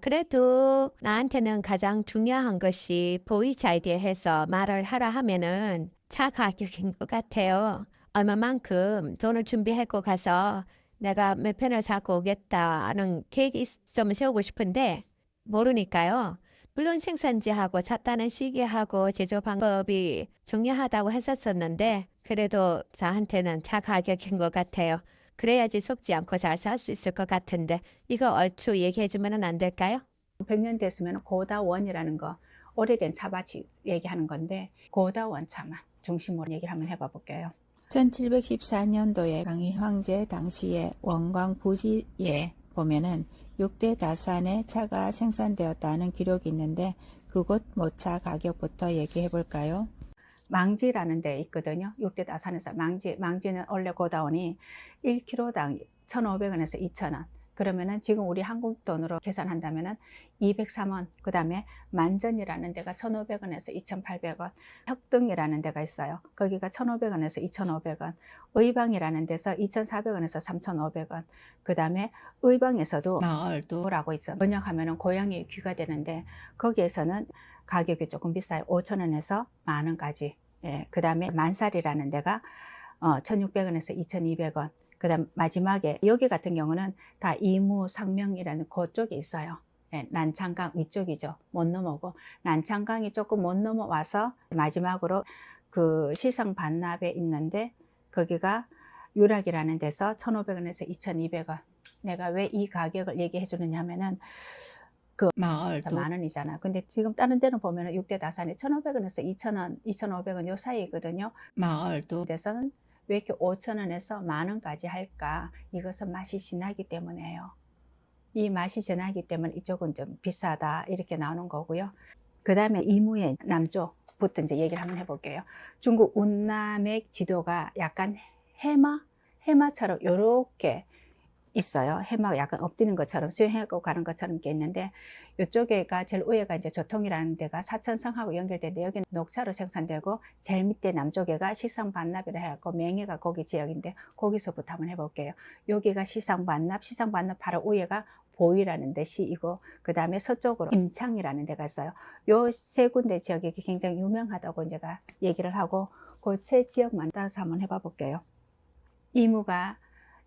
그래도 나한테는 가장 중요한 것이 보이차에 대해서 말을 하라 하면은 차 가격인 것 같아요. 얼마만큼 돈을 준비하고 가서 내가 몇 편을 사고 오겠다는 계획이 좀 세우고 싶은데 모르니까요. 물론 생산지하고 샀다는 시기하고 제조 방법이 중요하다고 했었었는데 그래도 저한테는 차 가격인 것 같아요. 그래야지 속지 않고 잘 살 수 있을 것 같은데 이거 얼추 얘기해 주면 안 될까요? 100년 됐으면 고다원이라는 거, 오래된 차밭이 얘기하는 건데 고다원 차만 중심으로 얘기를 한번 해봐 볼게요. 1714년도에 강희 황제 당시에 원광 부지에 보면은 6대 다산의 차가 생산되었다는 기록이 있는데 그곳 모차 가격부터 얘기해 볼까요? 망지라는 데 있거든요. 6대 다산에서 망지는 원래 고다원이 1kg당 1,500원에서 2,000원. 그러면은 지금 우리 한국 돈으로 계산한다면은 203원. 그 다음에 만전이라는 데가 1,500원에서 2,800원. 혁등이라는 데가 있어요. 거기가 1,500원에서 2,500원. 의방이라는 데서 2,400원에서 3,500원. 그 다음에 의방에서도 마을도라고 있어. 번역하면은 고향의 귀가 되는데 거기에서는 가격이 조금 비싸요. 5,000원에서 만원까지. 예, 그 다음에 만살이라는 데가 1,600원에서 2,200원. 그 다음 마지막에 여기 같은 경우는 다 이무 상명이라는 그쪽에 있어요. 예, 난창강 위쪽이죠. 못 넘어오고 난창강이 조금 못 넘어와서 마지막으로 그 시성 반납에 있는데 거기가 유락이라는 데서 1,500원에서 2,200원. 내가 왜 이 가격을 얘기해 주느냐 하면은 그 마을도 만원이잖아. 근데 지금 다른 데는 보면은 6대 다산이 1,500원에서 2,000원, 2,500원 요 사이거든요. 마을도 데서는 왜 이렇게 5,000원에서 만원까지 할까? 이것은 맛이 진하기 때문에요. 이 맛이 진하기 때문에 이쪽은 좀 비싸다 이렇게 나오는 거고요. 그 다음에 이무의 남쪽부터 이제 얘기를 한번 해볼게요. 중국 운남의 지도가 약간 해마처럼 요렇게 있어요. 해마가 약간 엎드는 것처럼 수영하고 가는 것처럼 이렇게 있는데 이쪽에가 제일 위에가 이제 조통이라는 데가 사천성하고 연결되는데 여기는 녹차로 생산되고 제일 밑에 남쪽에가 시상반납이라 해갖고 명예가 거기 지역인데 거기서부터 한번 해볼게요. 여기가 시상반납 바로 위에가 보이라는 데 시이고 그 다음에 서쪽으로 임창이라는 데가 있어요. 요 세 군데 지역이 굉장히 유명하다고 제가 얘기를 하고 그 세 지역만 따라서 한번 해봐 볼게요. 이무가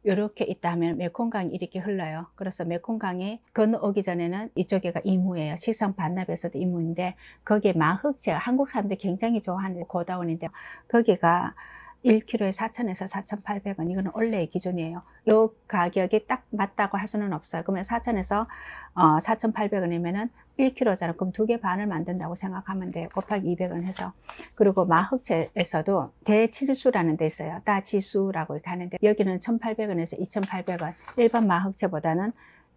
이렇게 있다 하면 메콩강이 이렇게 흘러요. 그래서 메콩강이 건너오기 전에는 이쪽에가 이무예요. 시성 반납에서도 이무인데 거기에 마흑제가 한국 사람들이 굉장히 좋아하는 고다원인데 거기가 1kg에 4,000에서 4,800원. 이거는 원래의 기준이에요. 이 가격이 딱 맞다고 할 수는 없어요. 그러면 4,000에서 4,800원이면은 1kg잖아요. 그럼 2개 반을 만든다고 생각하면 돼요. 곱하기 200원 해서. 그리고 마흑채에서도 대칠수라는 데 있어요. 다지수라고 이렇게 하는데 여기는 1,800원에서 2,800원. 일반 마흑채보다는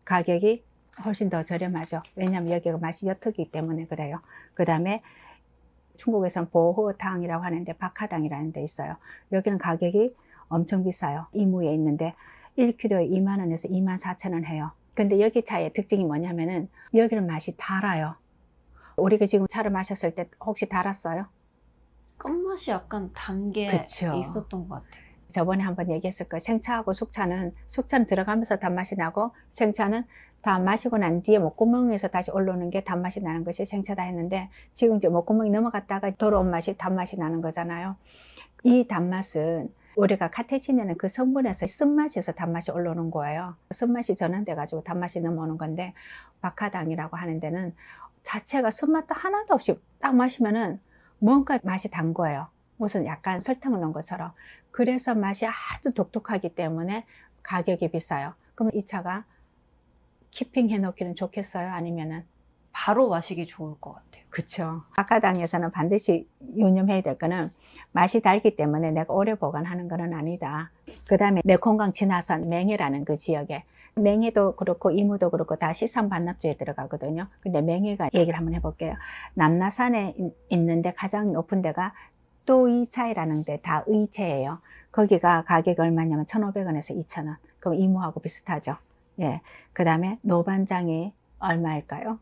가격이 훨씬 더 저렴하죠. 왜냐하면 여기가 맛이 옅기 때문에 그래요. 그 다음에 중국에서는 보호당이라고 하는데 박하당이라는 데 있어요. 여기는 가격이 엄청 비싸요. 이무에 있는데 1kg에 2만원에서 24,000원 해요. 근데 여기 차의 특징이 뭐냐면은 여기는 맛이 달아요. 우리가 지금 차를 마셨을 때 혹시 달았어요? 끝맛이 약간 단 게 그쵸. 있었던 것 같아요. 저번에 한번 얘기했을 거예요. 생차하고 숙차는 들어가면서 단맛이 나고 생차는 다 마시고 난 뒤에 목구멍에서 다시 올라오는 게 단맛이 나는 것이 생차다 했는데 지금 이제 목구멍이 넘어갔다가 돌아온 맛이 단맛이 나는 거잖아요. 이 단맛은 우리가 카테친이라는 그 성분에서 쓴맛에서 단맛이 올라오는 거예요. 쓴맛이 전환돼 가지고 단맛이 넘어오는 건데 박하당이라고 하는 데는 자체가 쓴맛도 하나도 없이 딱 마시면은 뭔가 맛이 단 거예요. 무슨 약간 설탕을 넣은 것처럼. 그래서 맛이 아주 독특하기 때문에 가격이 비싸요. 그럼 이 차가 키핑 해놓기는 좋겠어요? 아니면은? 바로 마시기 좋을 것 같아요. 그쵸. 아카당에서는 반드시 유념해야 될 거는 맛이 달기 때문에 내가 오래 보관하는 거는 아니다. 그 다음에 메콩강 지나선 맹해라는 그 지역에 맹해도 그렇고 이무도 그렇고 다 시상 반납주에 들어가거든요. 근데 맹해가 얘기를 한번 해볼게요. 남나산에 있는데 가장 높은 데가 또이차이라는 데 다 의체예요. 거기가 가격이 얼마냐면 1,500원에서 2,000원. 그럼 이무하고 비슷하죠. 예. 그 다음에 노반장이 얼마일까요?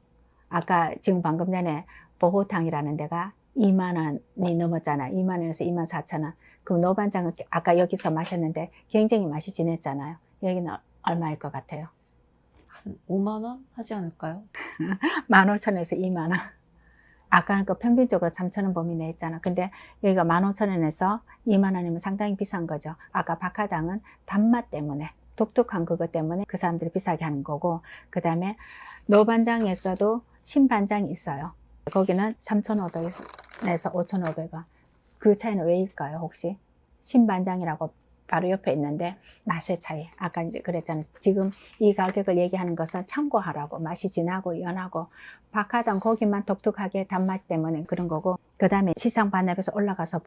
아까 지금 방금 전에 보호탕이라는 데가 2만 원이 넘었잖아. 2만 원에서 2만 4천 원. 그럼 노반장은 아까 여기서 마셨는데 굉장히 맛이 진했잖아요. 여기는 얼마일 것 같아요? 한 5만 원 하지 않을까요? 15,000원에서 2만 원. 아까 그 평균적으로 3,000원 범위 내에 있잖아. 근데 여기가 15,000원에서 2만 원이면 상당히 비싼 거죠. 아까 박하당은 단맛 때문에, 독특한 그것 때문에 그 사람들이 비싸게 하는 거고, 그 다음에 노반장에서도 신반장이 있어요. 거기는 3,500원에서 5,500원. 그 차이는 왜일까요, 혹시? 신반장이라고 바로 옆에 있는데 맛의 차이. 아까 이제 그랬잖아요. 지금 이 가격을 얘기하는 것은 참고하라고. 맛이 진하고 연하고 박하당 고기만 독특하게 단맛 때문에 그런 거고, 그 다음에 시상 반납에서 올라가서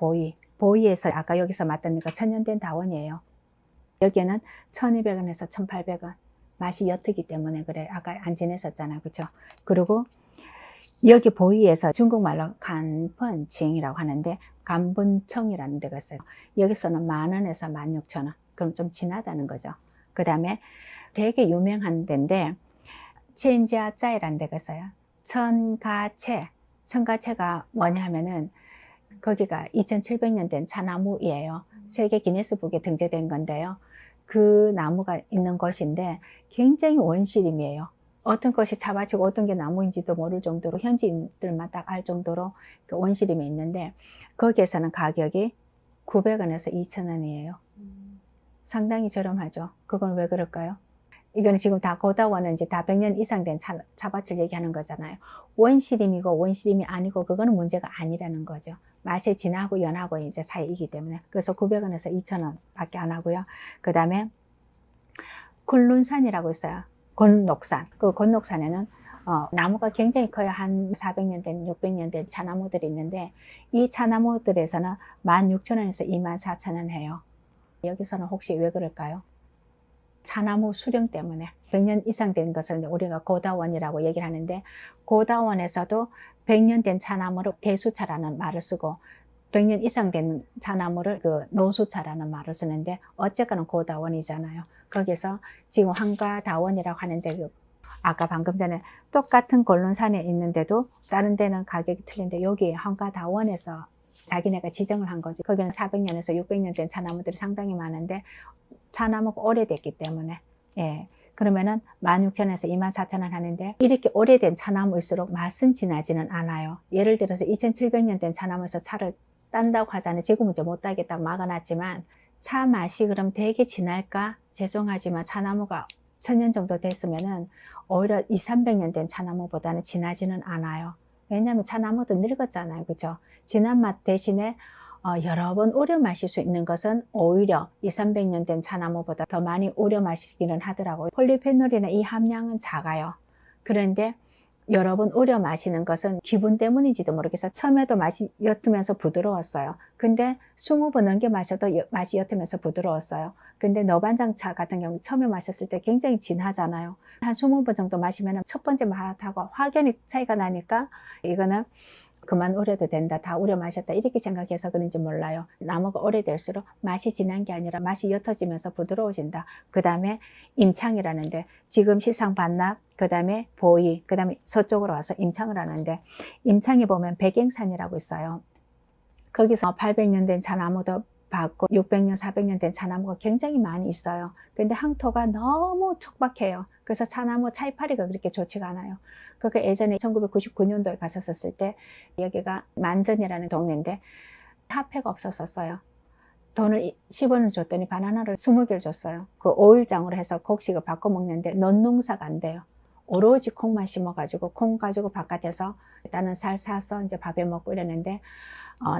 보이에서 아까 여기서 맞다니까 천년된 다원이에요. 여기에는 1,200원에서 1,800원. 맛이 옅기 때문에 그래. 아까 안 지냈었잖아, 그쵸? 그리고 여기 보이에서 중국말로 간펀칭이라고 하는데 간분청이라는 데가 있어요. 여기서는 10,000원에서 16,000원. 그럼 좀 진하다는 거죠. 그 다음에 되게 유명한 데인데 첸지아짜이라는 데가 있어요. 천가채가 뭐냐 하면은 거기가 2,700년 된 차나무이에요. 세계 기네스북에 등재된 건데요. 그 나무가 있는 곳인데 굉장히 원시림이에요. 어떤 것이 차밭이고 어떤 게 나무인지도 모를 정도로 현지인들만 딱 알 정도로 그 원시림에 있는데 거기에서는 가격이 900원에서 2,000원이에요. 상당히 저렴하죠. 그건 왜 그럴까요? 이거는 지금 다 고다원은 이제 다 100년 이상 된 차밭을 얘기하는 거잖아요. 원시림이고 원시림이 아니고 그거는 문제가 아니라는 거죠. 맛이 진하고 연하고 이제 사이이기 때문에. 그래서 900원에서 2,000원 밖에 안 하고요. 그 다음에 굴룬산이라고 있어요. 곤녹산. 그 곤녹산에는 나무가 굉장히 커요. 한 400년 된, 600년 된 차나무들이 있는데 이 차나무들에서는 16,000원에서 24,000원 해요. 여기서는 혹시 왜 그럴까요? 차나무 수령 때문에 100년 이상 된 것을 우리가 고다원이라고 얘기를 하는데 고다원에서도 100년 된 차나무를 대수차라는 말을 쓰고 100년 이상 된 차나무를 그 노수차라는 말을 쓰는데 어쨌거나 고다원이잖아요. 거기서 지금 황가다원이라고 하는데 아까 방금 전에 똑같은 곤룬산에 있는데도 다른 데는 가격이 틀린데 여기 황가다원에서 자기네가 지정을 한 거지. 거기는 400년에서 600년 된 차나무들이 상당히 많은데 차나무가 오래됐기 때문에 그러면은 16,000원에서 24,000원 하는데 이렇게 오래된 차나무일수록 맛은 진하지는 않아요. 예를 들어서 2,700년 된 차나무에서 차를 딴다고 하잖아요. 지금은 이제 못 따겠다고 막아놨지만 차 맛이 그럼 되게 진할까? 죄송하지만 차나무가 1,000년 정도 됐으면은 오히려 200~300년 된 차나무보다는 진하지는 않아요. 왜냐하면 차나무도 늙었잖아요. 그죠? 진한 맛 대신에 여러 번 우려 마실 수 있는 것은 오히려 200~300년 된 차나무보다 더 많이 우려 마시기는 하더라고요. 폴리페놀이나 이 함량은 작아요. 그런데 여러 번 우려 마시는 것은 기분 때문인지도 모르겠어요. 처음에도 맛이 옅으면서 부드러웠어요. 근데 20번 넘게 마셔도 맛이 옅으면서 부드러웠어요. 근데 너반장차 같은 경우 처음에 마셨을 때 굉장히 진하잖아요. 한 20번 정도 마시면 첫 번째 맛하고 확연히 차이가 나니까 이거는 그만 우려도 된다. 다 우려 마셨다. 이렇게 생각해서 그런지 몰라요. 나무가 오래될수록 맛이 진한 게 아니라 맛이 옅어지면서 부드러워진다. 그 다음에 임창이라는데 지금 시상 반납, 그 다음에 보이, 그 다음에 서쪽으로 와서 임창을 하는데 임창에 보면 백행산이라고 있어요. 거기서 800년 된 차나무도 봤고 600년, 400년 된 차나무가 굉장히 많이 있어요. 근데 항토가 너무 척박해요. 그래서 차나무 차이파리가 그렇게 좋지가 않아요. 그러니까 예전에 1999년도에 갔었을 때 여기가 만전이라는 동네인데 화폐가 없었어요. 돈을 10원을 줬더니 바나나를 20개를 줬어요. 그 오일장으로 해서 곡식을 바꿔 먹는데 논농사가 안 돼요. 오로지 콩만 심어가지고 콩 가지고 바깥에서 일단은 살 사서 이제 밥에 먹고 이랬는데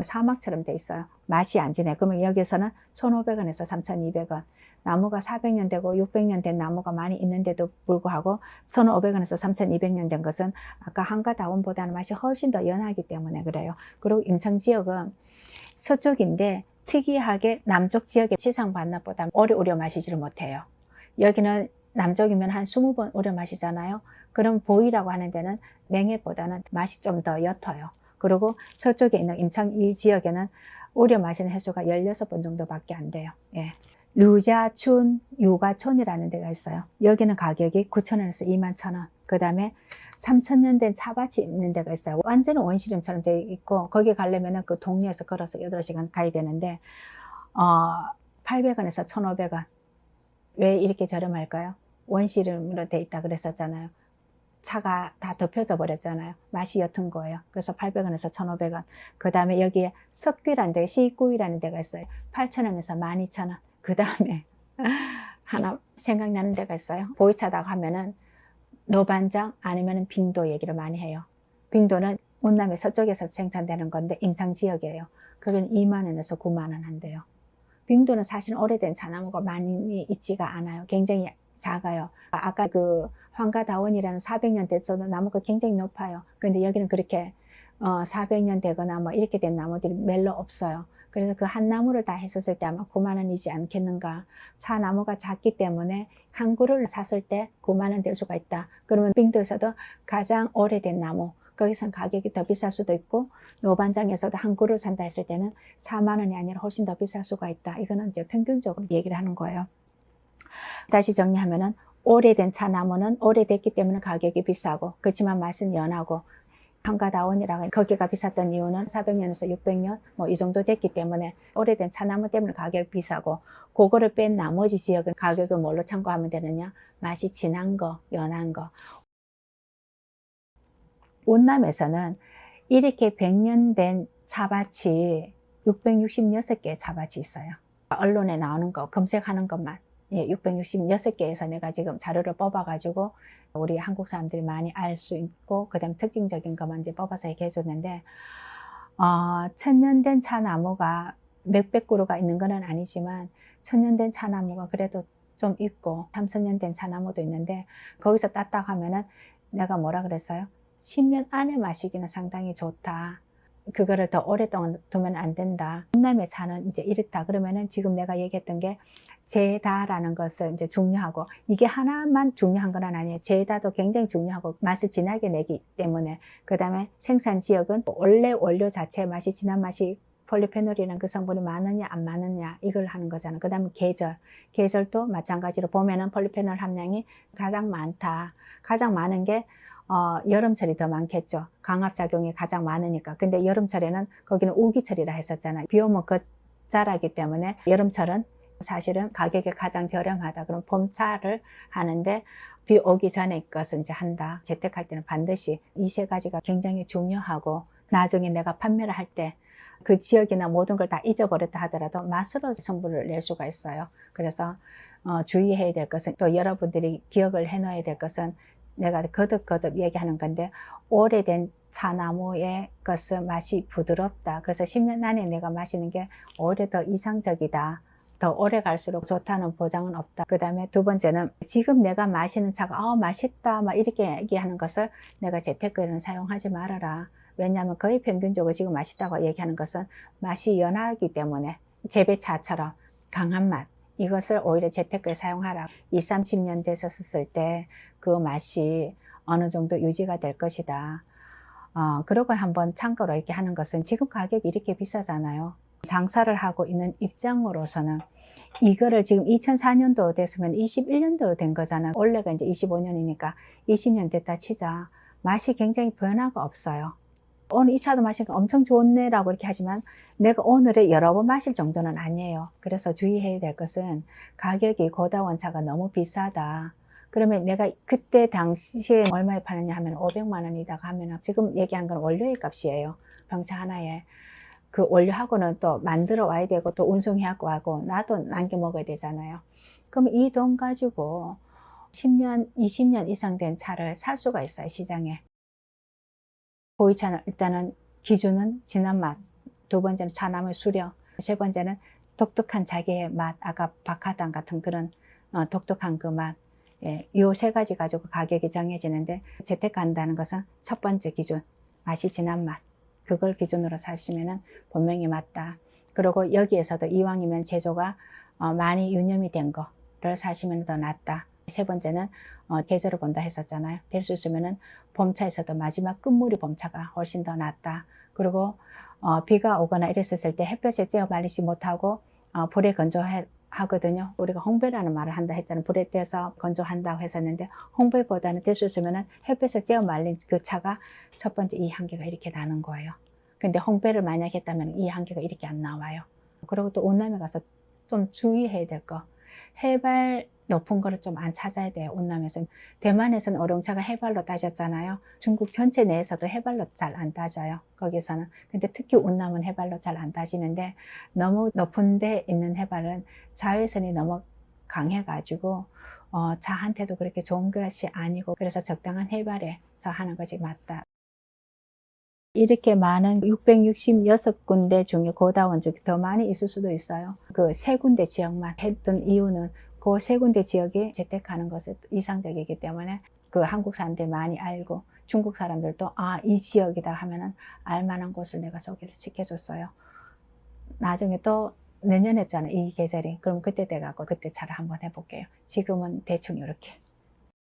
사막처럼 돼 있어요. 맛이 안 지네. 그러면 여기서는 1,500원에서 3,200원. 나무가 400년 되고 600년 된 나무가 많이 있는데도 불구하고 1,500원에서 3,200년 된 것은 아까 한가다원보다는 맛이 훨씬 더 연하기 때문에 그래요. 그리고 임창 지역은 서쪽인데 특이하게 남쪽 지역의 시상 반납보다 오래 우려 마시지를 못해요. 여기는 남쪽이면 한 20번 우려 마시잖아요. 그럼 보이라고 하는 데는 맹해보다는 맛이 좀 더 옅어요. 그리고 서쪽에 있는 임창 이 지역에는 우려 마시는 횟수가 16번 정도밖에 안 돼요. 류자춘 유가촌이라는 데가 있어요. 여기는 가격이 9,000원에서 21,000원. 그 다음에 3,000년 된 차밭이 있는 데가 있어요. 완전히 원시림처럼 되어 있고 거기 가려면 그 동네에서 걸어서 8시간 가야 되는데 800원에서 1,500원. 왜 이렇게 저렴할까요? 원시름으로 돼 있다 그랬었잖아요. 차가 다 덮여져 버렸잖아요. 맛이 옅은 거예요. 그래서 800원에서 1,500원. 그 다음에 여기에 석귀라는 데가, 시구이라는 데가 있어요. 8,000원에서 12,000원. 그 다음에 하나 생각나는 데가 있어요. 보이차다고 하면은 노반장 아니면 빙도 얘기를 많이 해요. 빙도는 운남의 서쪽에서 생산되는 건데 임상 지역이에요. 그건 2만 원에서 9만 원 한대요. 빙도는 사실 오래된 차나무가 많이 있지가 않아요. 굉장히 작아요. 아까 그 황가다원이라는 400년 됐어도 나무가 굉장히 높아요. 근데 여기는 그렇게 400년 되거나 뭐 이렇게 된 나무들이 별로 없어요. 그래서 그 한 나무를 다 했었을 때 아마 9만 원이지 않겠는가. 차 나무가 작기 때문에 한 그루를 샀을 때 9만 원 될 수가 있다. 그러면 빙도에서도 가장 오래된 나무, 거기선 가격이 더 비쌀 수도 있고, 노반장에서도 한 그루를 산다 했을 때는 4만 원이 아니라 훨씬 더 비쌀 수가 있다. 이거는 이제 평균적으로 얘기를 하는 거예요. 다시 정리하면은 오래된 차나무는 오래됐기 때문에 가격이 비싸고, 그렇지만 맛은 연하고, 황가다원이라고 거기가 비쌌던 이유는 400년에서 600년 뭐 이 정도 됐기 때문에 오래된 차나무 때문에 가격이 비싸고, 그거를 뺀 나머지 지역은 가격을 뭘로 참고하면 되느냐? 맛이 진한 거, 연한 거. 운남에서는 이렇게 100년 된 차밭이 666개의 차밭이 있어요. 언론에 나오는 거 검색하는 것만 666개에서 내가 지금 자료를 뽑아가지고 우리 한국 사람들이 많이 알 수 있고, 그 다음 특징적인 것만 이제 뽑아서 얘기해 줬는데, 1000년 된 차나무가 몇백 그루가 있는 건 아니지만 1000년 된 차나무가 그래도 좀 있고, 3000년 된 차나무도 있는데, 거기서 땄다 하면은 내가 뭐라 그랬어요? 10년 안에 마시기는 상당히 좋다. 그거를 더 오랫동안 두면 안 된다. 운남의 차는 이제 이렇다. 그러면은 지금 내가 얘기했던 게 제다라는 것을 이제 중요하고, 이게 하나만 중요한 건 아니에요. 제다도 굉장히 중요하고 맛을 진하게 내기 때문에. 그 다음에 생산 지역은 원래 원료 자체의 맛이 진한 맛이 폴리페놀이라는 그 성분이 많으냐 안 많으냐 이걸 하는 거잖아요. 그 다음에 계절도 마찬가지로 보면은 폴리페놀 함량이 가장 많다. 가장 많은 게 여름철이 더 많겠죠. 강압작용이 가장 많으니까. 근데 여름철에는 거기는 우기철이라 했었잖아요. 비 오면 자라기 때문에 여름철은 사실은 가격이 가장 저렴하다. 그럼 봄차를 하는데 비 오기 전에 것은 이제 한다. 재택할 때는 반드시 이 세 가지가 굉장히 중요하고, 나중에 내가 판매를 할 때 그 지역이나 모든 걸 다 잊어버렸다 하더라도 맛으로 성분을 낼 수가 있어요. 그래서 주의해야 될 것은, 또 여러분들이 기억을 해놔야 될 것은, 내가 거듭거듭 얘기하는 건데, 오래된 차나무의 것은 맛이 부드럽다. 그래서 10년 안에 내가 마시는 게 오히려 더 이상적이다. 더 오래 갈수록 좋다는 보장은 없다. 그 다음에 두 번째는, 지금 내가 마시는 차가 맛있다 막 이렇게 얘기하는 것을 내가 재테크에는 사용하지 말아라. 왜냐하면 거의 평균적으로 지금 맛있다고 얘기하는 것은 맛이 연하기 때문에, 재배차처럼 강한 맛, 이것을 오히려 재테크에 사용하라. 20, 30년 돼서 썼을 때 그 맛이 어느 정도 유지가 될 것이다. 그러고 한번 참고로 이렇게 하는 것은, 지금 가격이 이렇게 비싸잖아요. 장사를 하고 있는 입장으로서는 이거를 지금 2004년도 됐으면 21년도 된 거잖아요. 올해가 이제 25년이니까 20년 됐다 치자. 맛이 굉장히 변화가 없어요. 오늘 이 차도 마시니까 엄청 좋네 라고 이렇게 하지만 내가 오늘에 여러 번 마실 정도는 아니에요. 그래서 주의해야 될 것은, 가격이 고다원차가 너무 비싸다. 그러면 내가 그때 당시에 얼마에 파느냐 하면 500만 원이다가 하면, 지금 얘기한 건 원료의 값이에요. 병차 하나에. 그 원료하고는 또 만들어 와야 되고, 또 운송해갖고 하고, 나도 남겨 먹어야 되잖아요. 그럼 이 돈 가지고 10년, 20년 이상 된 차를 살 수가 있어요, 시장에. 보이차는 일단은 기준은 진한 맛, 두 번째는 차나무 수령, 세 번째는 독특한 자기의 맛, 아까 박하당 같은 그런 독특한 그 맛. 요 세 가지 가지고 가격이 정해지는데, 재테크한다는 것은 첫 번째 기준, 맛이 진한 맛. 그걸 기준으로 사시면은 분명히 맞다. 그리고 여기에서도 이왕이면 제조가 많이 유념이 된 거를 사시면 더 낫다. 세 번째는 계절을 본다 했었잖아요. 될 수 있으면은 봄차에서도 마지막 끝물이 봄차가 훨씬 더 낫다. 그리고 비가 오거나 이랬었을 때 햇볕에 쬐어 말리지 못하고 불에 건조하거든요. 우리가 홍배라는 말을 한다 했잖아요. 불에 떼서 건조한다고 했었는데, 홍배보다는 될 수 있으면 햇볕에 쬐어 말린 그 차가 첫 번째 이 한계가 이렇게 나는 거예요. 근데 홍배를 만약 했다면 이 한계가 이렇게 안 나와요. 그리고 또 운남에 가서 좀 주의해야 될 거, 해발 높은 거를 좀 안 찾아야 돼요. 운남에서는. 대만에서는 어룡차가 해발로 따졌잖아요. 중국 전체 내에서도 해발로 잘 안 따져요. 거기서는. 근데 특히 운남은 해발로 잘 안 따지는데 너무 높은 데 있는 해발은 자외선이 너무 강해가지고 자한테도 그렇게 좋은 것이 아니고, 그래서 적당한 해발에서 하는 것이 맞다. 이렇게 많은 666군데 중에 고다원 중에 더 많이 있을 수도 있어요. 그 세 군데 지역만 했던 이유는 그 세 군데 지역에 재택하는 것이 이상적이기 때문에 그 한국 사람들이 많이 알고, 중국 사람들도 이 지역이다 하면은 알만한 곳을 내가 소개를 시켜줬어요. 나중에 또 내년에 있잖아요, 이 계절이. 그럼 그때 돼가고 그때 차를 한번 해볼게요. 지금은 대충 이렇게.